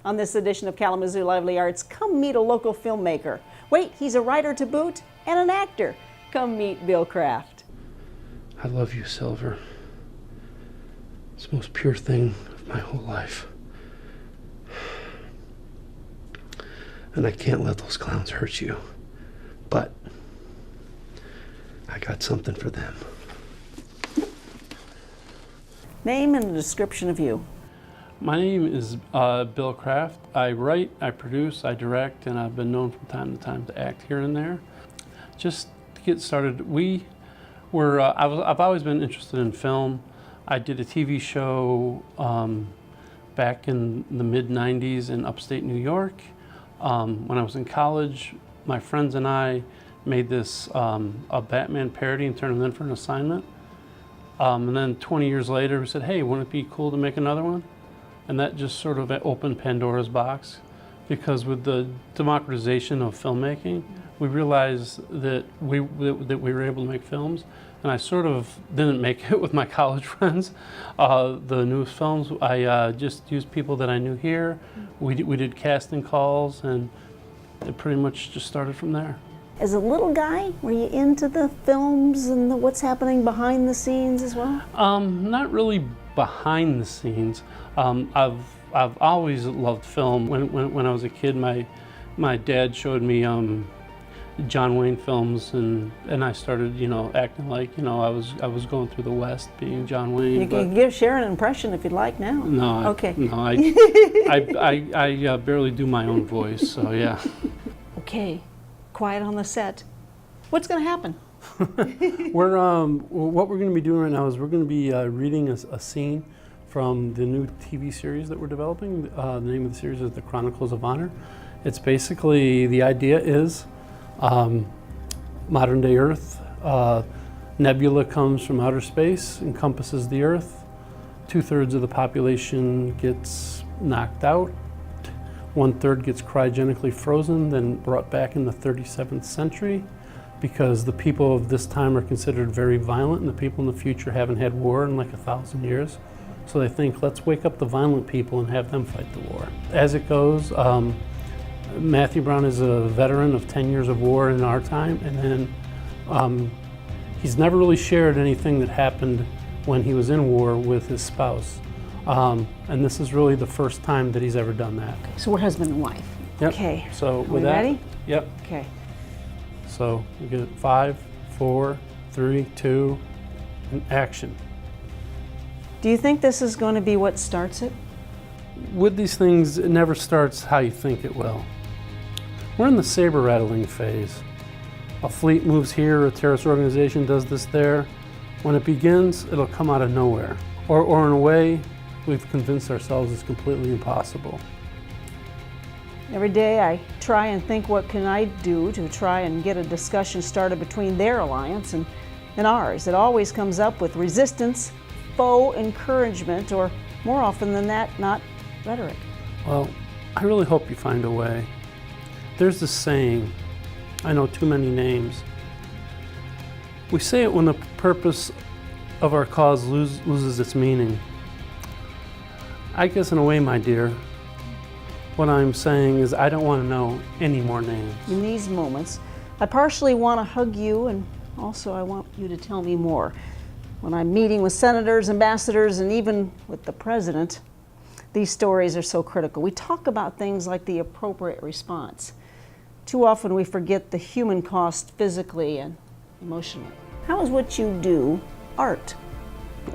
On this edition of Kalamazoo Lively Arts, come meet a local filmmaker. Wait, he's a writer to boot and an actor. Come meet Bill Kraft. I love you, Silver. It's the most pure thing of my whole life. And I can't let those clowns hurt you. But I got something for them. Name and a description of you. My name is Bill Kraft. I write, I produce, I direct, and I've been known from time to time to act here and there. Just to get started, I've always been interested in film. I did a TV show back in the mid-90s in upstate New York. When I was in college, my friends and I made this a Batman parody and turned it in for an assignment. And then 20 years later, we said, hey, wouldn't it be cool to make another one? And that just sort of opened Pandora's box, because with the democratization of filmmaking, we realized that we were able to make films. And I sort of didn't make it with my college friends. The newest films, I just used people that I knew here. We did casting calls, and it pretty much just started from there. As a little guy, were you into the films and what's happening behind the scenes as well? Not really behind the scenes. I've always loved film. When I was a kid, my dad showed me John Wayne films, and I started, acting like, I was going through the West, being John Wayne. You can share an impression if you'd like now. No. Okay. No, I barely do my own voice, so yeah. Okay, quiet on the set. What's going to happen? What we're going to be doing right now is we're going to be reading a scene from the new TV series that we're developing. The name of the series is the Chronicles of Honor. It's basically, the idea is modern day Earth. Nebula comes from outer space, encompasses the Earth. 2/3 of the population gets knocked out. 1/3 gets cryogenically frozen, then brought back in the 37th century, because the people of this time are considered very violent, and the people in the future haven't had war in like 1,000 years. So they think, let's wake up the violent people and have them fight the war. As it goes, Matthew Brown is a veteran of 10 years of war in our time, and then he's never really shared anything that happened when he was in war with his spouse. And this is really the first time that he's ever done that. So we're husband and wife. Yep. Okay. So Are with we that, ready? Yep. Okay. So we get 5, 4, 3, 2, and action. Do you think this is going to be what starts it? With these things, it never starts how you think it will. We're in the saber rattling phase. A fleet moves here, a terrorist organization does this there. When it begins, it'll come out of nowhere. Or in a way, we've convinced ourselves it's completely impossible. Every day I try and think, what can I do to try and get a discussion started between their alliance and ours. It always comes up with resistance, faux encouragement, or more often than that, not rhetoric. Well, I really hope you find a way. There's this saying, I know too many names. We say it when the purpose of our cause loses its meaning. I guess in a way, my dear, what I'm saying is I don't want to know any more names. In these moments, I partially want to hug you, and also I want you to tell me more. When I'm meeting with senators, ambassadors, and even with the president, these stories are so critical. We talk about things like the appropriate response. Too often we forget the human cost physically and emotionally. How is what you do art?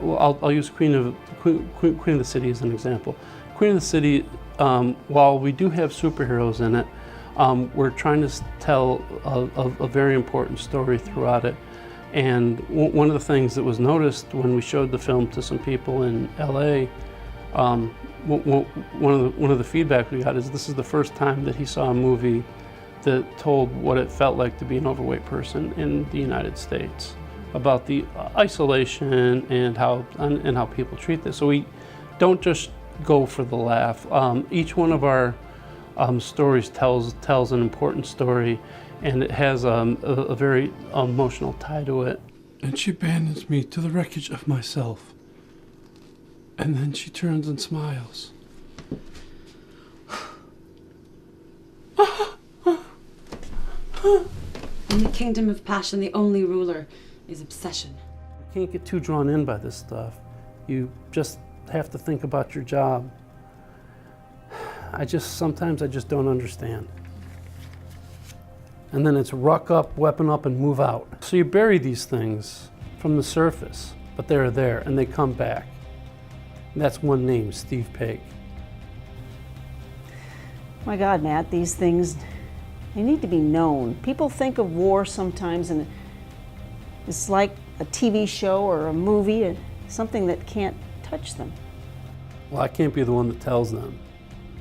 Well, I'll use Queen of the City as an example. Queen of the City, while we do have superheroes in it, we're trying to tell a very important story throughout it. And one of the things that was noticed when we showed the film to some people in LA, one of the feedback we got is this is the first time that he saw a movie that told what it felt like to be an overweight person in the United States, about the isolation and how people treat this. So we don't just go for the laugh. Each one of our stories tells an important story, and it has a very emotional tie to it. And she abandons me to the wreckage of myself. And then she turns and smiles. In the kingdom of passion, the only ruler is obsession. You can't get too drawn in by this stuff. You just have to think about your job. Sometimes I just don't understand. And then it's ruck up, weapon up, and move out. So you bury these things from the surface, but they're there and they come back. And that's one name, Steve Pegg. My God, Matt, these things, they need to be known. People think of war sometimes and it's like a TV show or a movie, something that can't touch them. Well, I can't be the one that tells them.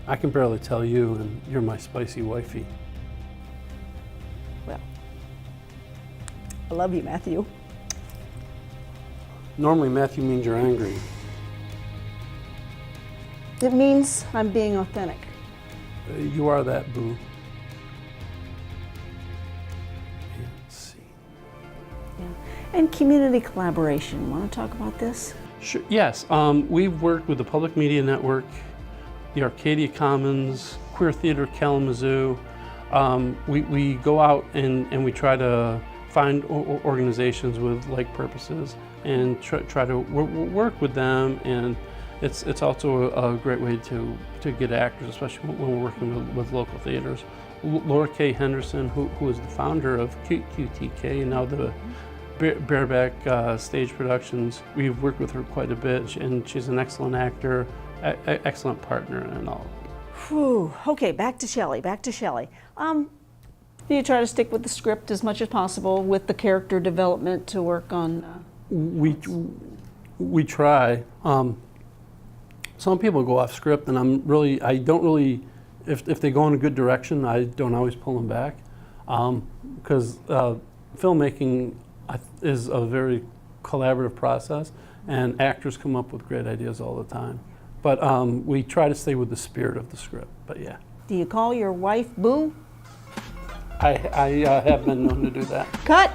I can barely tell you, and you're my spicy wifey. Well, I love you, Matthew. Normally, Matthew means you're angry. It means I'm being authentic. You are that, boo. Let's see. Yeah. And community collaboration. Want to talk about this? Sure. Yes, we've worked with the Public Media Network, the Arcadia Commons, Queer Theater Kalamazoo. We go out and we try to find organizations with like purposes and try to work with them, and it's also a great way to get actors, especially when we're working with local theaters. Laura K. Henderson, who is the founder of QTK and now the Bareback Stage Productions, we've worked with her quite a bit, and she's an excellent actor, excellent partner and all. Whew. Okay, back to Shelley. Do you try to stick with the script as much as possible with the character development to work on? We try. Some people go off script, and I don't really, if they go in a good direction, I don't always pull them back, because filmmaking is a very collaborative process, and actors come up with great ideas all the time. But we try to stay with the spirit of the script, but yeah. Do you call your wife Boo? I have been known to do that. Cut!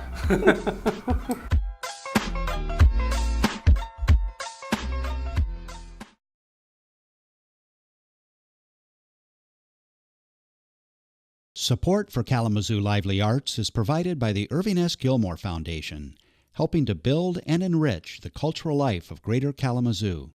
Support for Kalamazoo Lively Arts is provided by the Irving S. Gilmore Foundation, helping to build and enrich the cultural life of Greater Kalamazoo.